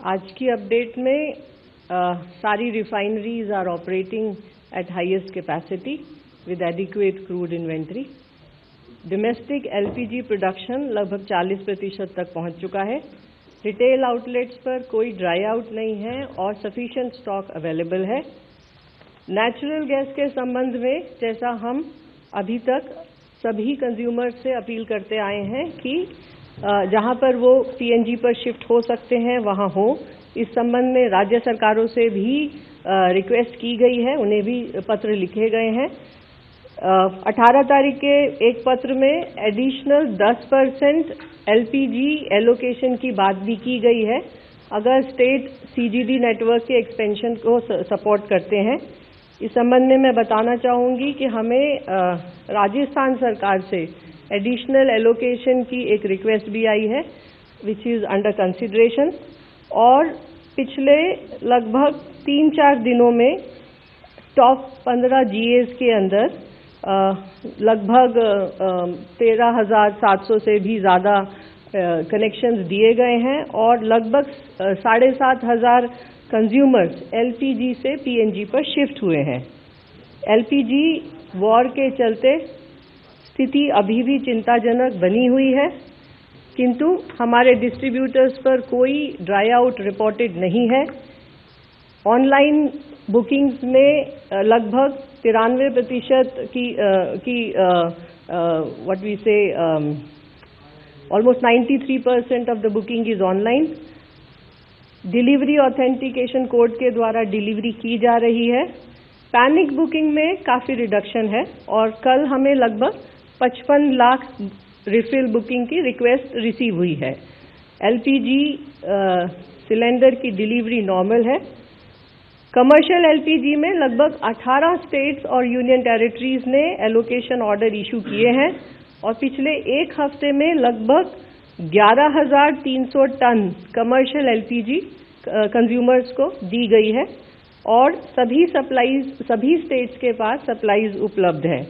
आज की अपडेट में सारी refineries are operating at highest capacity with adequate crude inventory. Domestic LPG production लगभग 40% तक पहुंच चुका है। रिटेल आउटलेट्स पर कोई ड्राई आउट नहीं है और सफिशिएंट स्टॉक अवेलेबल है। नेचुरल गैस के संबंध में जैसा हम अभी तक सभी कंज्यूमर्स से अपील करते आए हैं कि जहां पर वो पीएनजी पर शिफ्ट हो सकते हैं वहां हो। इस संबंध में राज्य सरकारों से भी रिक्वेस्ट की गई है, उन्हें भी पत्र लिखे गए हैं। 18 तारीख के एक पत्र में एडिशनल 10% एलपीजी एलोकेशन की बात भी की गई है अगर स्टेट सीजीडी नेटवर्क के एक्सपेंशन को सपोर्ट करते हैं। इस संबंध में मैं बताना चाहूंगी कि हमें राजस्थान सरकार से एडिशनल एलोकेशन की एक रिक्वेस्ट भी आई है विच इज अंडर कंसिडरेशन, और पिछले लगभग 3-4 दिनों में टॉप 15 जीएस के अंदर लगभग 13,700 से भी ज़्यादा कनेक्शंस दिए गए हैं और लगभग 7,500 कंज्यूमर्स एलपीजी से पीएनजी पर शिफ्ट हुए हैं। एलपीजी वॉर के चलते स्थिति अभी भी चिंताजनक बनी हुई है, किंतु हमारे डिस्ट्रीब्यूटर्स पर कोई ड्राई आउट रिपोर्टेड नहीं है। ऑनलाइन बुकिंग्स में लगभग 93% की व्हाट वी से almost 93% of the booking is online. Delivery authentication code के द्वारा डिलीवरी की जा रही है। पैनिक बुकिंग में काफ़ी रिडक्शन है और कल हमें लगभग 55 लाख रिफिल बुकिंग की रिक्वेस्ट रिसीव हुई है। एलपीजी सिलेंडर की डिलीवरी नॉर्मल है। कमर्शियल एलपीजी में लगभग 18 स्टेट्स और यूनियन टेरिटरीज ने एलोकेशन ऑर्डर इशू किए हैं और पिछले एक हफ्ते में लगभग 11,300 टन कमर्शियल एलपीजी कंज्यूमर्स को दी गई है और सभी स्टेट्स के पास सप्लाईज उपलब्ध है।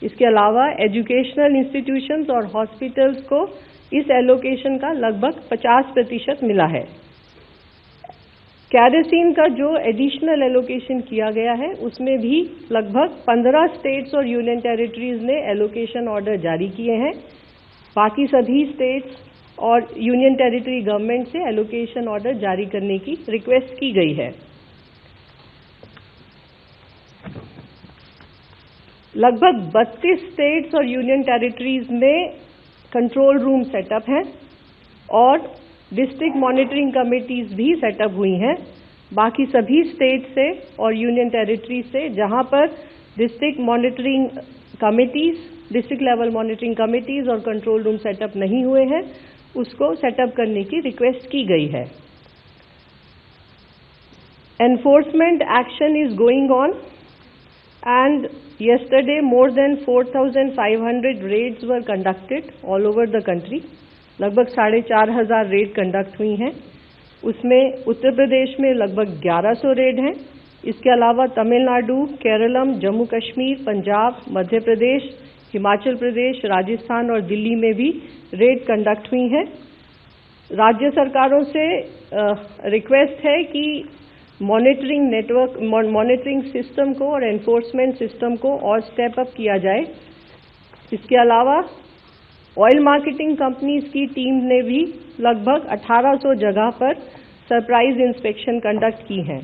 इसके अलावा एजुकेशनल इंस्टीट्यूशंस और हॉस्पिटल्स को इस एलोकेशन का लगभग 50% मिला है। कैरोसिन का जो एडिशनल एलोकेशन किया गया है उसमें भी लगभग 15 स्टेट्स और यूनियन टेरिटरीज ने एलोकेशन ऑर्डर जारी किए हैं। बाकी सभी स्टेट्स और यूनियन टेरिटरी गवर्नमेंट से एलोकेशन ऑर्डर जारी करने की रिक्वेस्ट की गई है। लगभग 32 स्टेट्स और यूनियन टेरिटरीज में कंट्रोल रूम सेटअप हैं और डिस्ट्रिक्ट मॉनिटरिंग कमेटीज भी सेटअप हुई हैं। बाकी सभी स्टेट से और यूनियन टेरिटरी से जहां पर district monitoring committees, district level monitoring committees और कंट्रोल रूम सेटअप नहीं हुए हैं उसको सेटअप करने की रिक्वेस्ट की गई है। Enforcement action is going on and yesterday more than 4,500 raids were conducted all over the country। लगभग 4,500 रेड कंडक्ट हुई हैं। उसमें उत्तर प्रदेश में लगभग 1100 रेड हैं। इसके अलावा तमिलनाडु, केरलम, जम्मू कश्मीर, पंजाब, मध्य प्रदेश, हिमाचल प्रदेश, राजस्थान और दिल्ली में भी रेड कंडक्ट हुई हैं। राज्य सरकारों से रिक्वेस्ट है कि मॉनिटरिंग सिस्टम को और एनफोर्समेंट सिस्टम को और स्टेप अप किया जाए। इसके अलावा ऑयल मार्केटिंग कंपनीज की टीम ने भी लगभग 1800 जगह पर सरप्राइज इंस्पेक्शन कंडक्ट की हैं।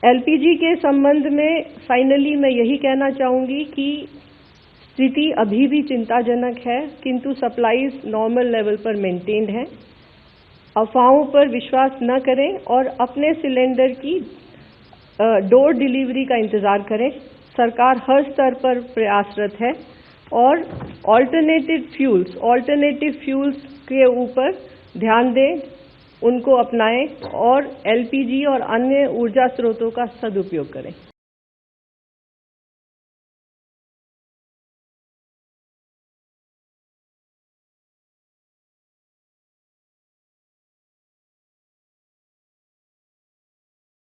एलपीजी के संबंध में फाइनली मैं यही कहना चाहूंगी कि स्थिति अभी भी चिंताजनक है, किंतु सप्लाईज नॉर्मल लेवल पर मेंटेन्ड हैं। अफवाहों पर विश्वास न करें और अपने सिलेंडर की डोर डिलीवरी का इंतजार करें। सरकार हर स्तर पर प्रयासरत है और ऑल्टरनेटिव फ्यूल्स के ऊपर ध्यान दें, उनको अपनाएं और एलपीजी और अन्य ऊर्जा स्रोतों का सदुपयोग करें।